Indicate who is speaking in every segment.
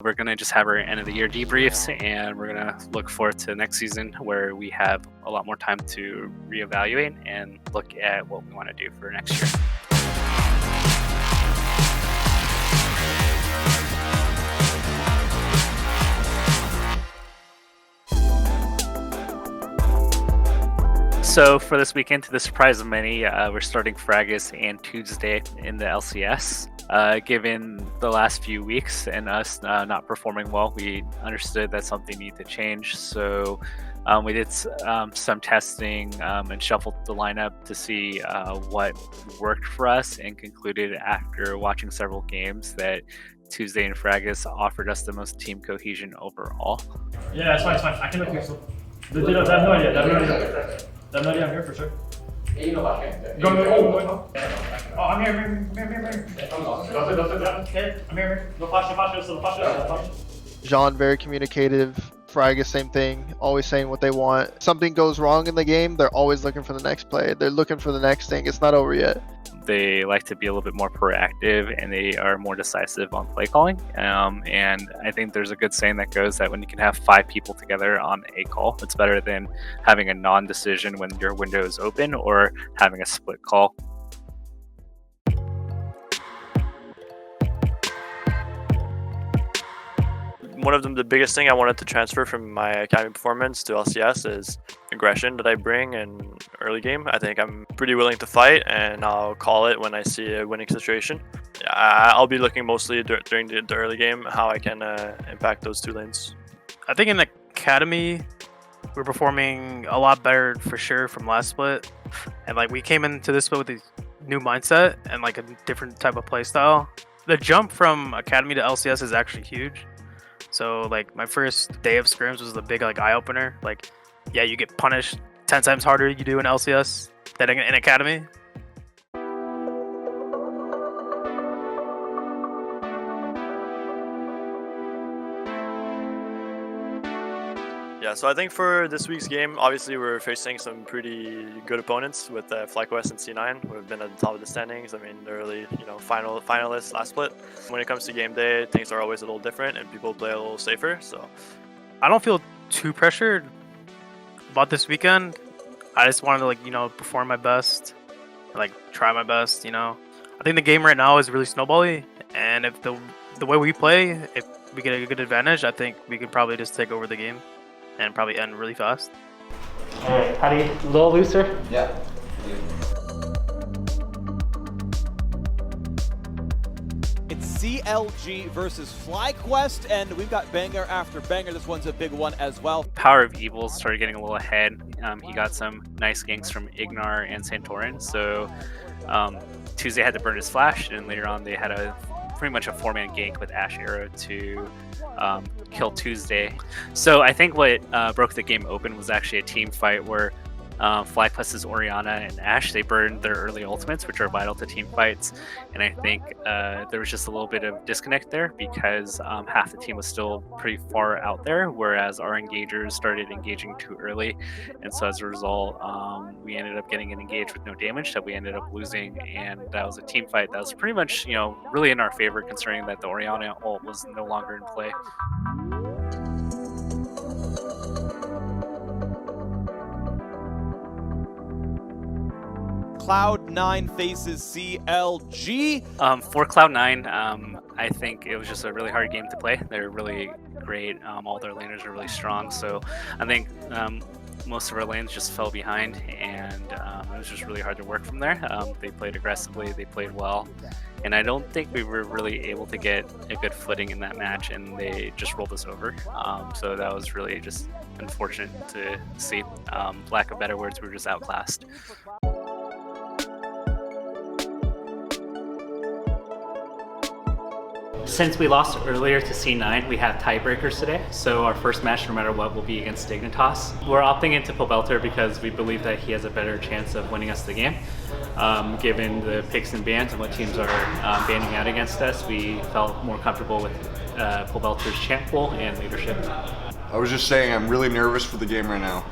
Speaker 1: We're going to just have our end of the year debriefs, and we're going to look forward to next season where we have a lot more time to reevaluate and look at what we want to do for next year. So for this weekend, to the surprise of many, we're starting Fragus and Tuesday in the LCS. Given the last few weeks and us not performing well, we understood that something needed to change. So we did some testing and shuffled the lineup to see what worked for us, and concluded after watching several games that Tuesday and Fragus offered us the most team cohesion overall.
Speaker 2: Yeah, it's fine, it's fine. I can look here. So they have no idea. They have no idea. They have no idea I'm here for sure. Go. Oh, I'm here. Okay, I'm here. Go flash.
Speaker 3: Jean, very communicative. Fragus, same thing. Always saying what they want. Something goes wrong in the game, they're always looking for the next play. They're looking for the next thing. It's not over yet.
Speaker 1: They like to be a little bit more proactive, and they are more decisive on play calling. And I think there's a good saying that goes that when you can have 5 people together on a call, it's better than having a non-decision when your window is open or having a split call.
Speaker 4: One of them, the biggest thing I wanted to transfer from my academy performance to LCS is aggression that I bring in early game. I think I'm pretty willing to fight, and I'll call it when I see a winning situation. I'll be looking mostly during the early game how I can impact those 2 lanes.
Speaker 5: I think in the academy, we're performing a lot better for sure from last split, and like we came into this split with a new mindset and like a different type of play style. The jump from academy to LCS is actually huge. So like my first day of scrims was the big like eye opener. Like, yeah, you get punished 10 times harder you do in LCS than in academy.
Speaker 4: Yeah, so I think for this week's game, obviously we're facing some pretty good opponents with Flyquest and C9, who have been at the top of the standings. I mean, they're really, finalists last split. When it comes to game day, things are always a little different, and people play a little safer. So
Speaker 5: I don't feel too pressured about this weekend. I just wanted to perform my best, try my best. I think the game right now is really snowbally, and if the way we play, if we get a good advantage, I think we could probably just take over the game and probably end really fast.
Speaker 1: Alright, Patty, a little looser?
Speaker 6: Yeah.
Speaker 7: It's CLG versus Flyquest, and we've got banger after banger. This one's a big one as well.
Speaker 1: Power of Evil started getting a little ahead. He got some nice ganks from Ignar and Santorin, so Tuesday had to burn his flash, and later on they had pretty much a 4-man gank with Ash Arrow to kill Tuesday. So I think what broke the game open was actually a team fight where Flyquest's Orianna and Ash, they burned their early ultimates, which are vital to team fights. And I think there was just a little bit of disconnect there because half the team was still pretty far out there, whereas our engagers started engaging too early. And so as a result, we ended up getting an engage with no damage that we ended up losing. And that was a team fight that was pretty much, really in our favor, considering that the Orianna ult was no longer in play.
Speaker 7: Cloud9 faces CLG.
Speaker 1: For Cloud9, I think it was just a really hard game to play. They're really great. All their laners are really strong. So I think most of our lanes just fell behind, and it was just really hard to work from there. They played aggressively. They played well. And I don't think we were really able to get a good footing in that match, and they just rolled us over. So that was really just unfortunate to see. Lack of better words, we were just outclassed. Since we lost earlier to C9, we have tiebreakers today. So our first match, no matter what, will be against Dignitas. We're opting into Pobelter because we believe that he has a better chance of winning us the game. Given the picks and bans and what teams are banning out against us, we felt more comfortable with Pobelter's champ pool and leadership.
Speaker 6: I was just saying I'm really nervous for the game right now.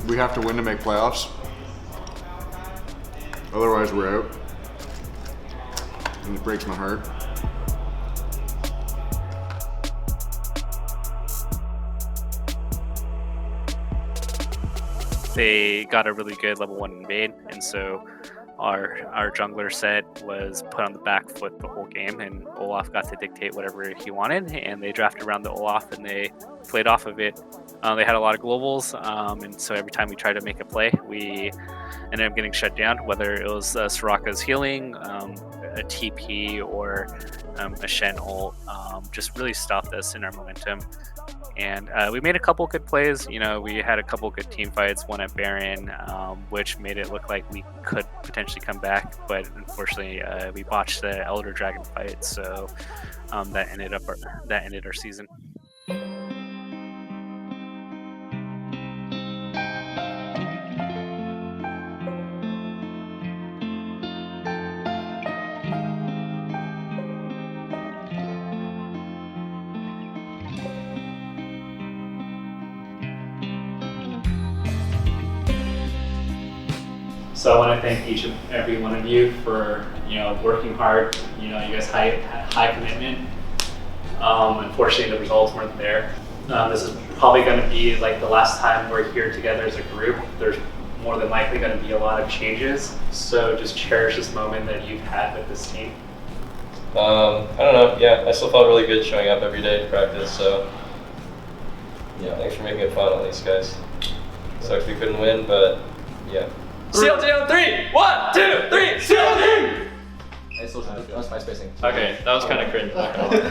Speaker 6: We have to win to make playoffs. Otherwise, we're out. and it breaks my heart.
Speaker 1: They got a really good level 1 invade, and so our jungler set was put on the back foot the whole game, and Olaf got to dictate whatever he wanted, and they drafted around the Olaf and they played off of it. They had a lot of globals, and so every time we tried to make a play, we ended up getting shut down, whether it was Soraka's healing, a TP, or a Shen ult. Just really stopped us in our momentum. And we made a couple good plays. You know, we had a couple good team fights, one at Baron, which made it look like we could potentially come back. But unfortunately, we botched the Elder Dragon fight, so that ended our season. So I want to thank each and every one of you for working hard. You guys had high commitment. Unfortunately, the results weren't there. This is probably going to be like the last time we're here together as a group. There's more than likely going to be a lot of changes. So just cherish this moment that you've had with this team.
Speaker 8: I don't know. Yeah, I still felt really good showing up every day to practice. So yeah, thanks for making it fun at least, guys. Sucks we couldn't win, but yeah.
Speaker 9: CLG on 3! 1, 2, 3, CLG!
Speaker 8: That's my spacing.
Speaker 9: Okay, that was kind of cringe.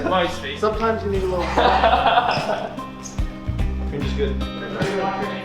Speaker 9: My space.
Speaker 3: Sometimes you need a little.
Speaker 8: Cringe is good.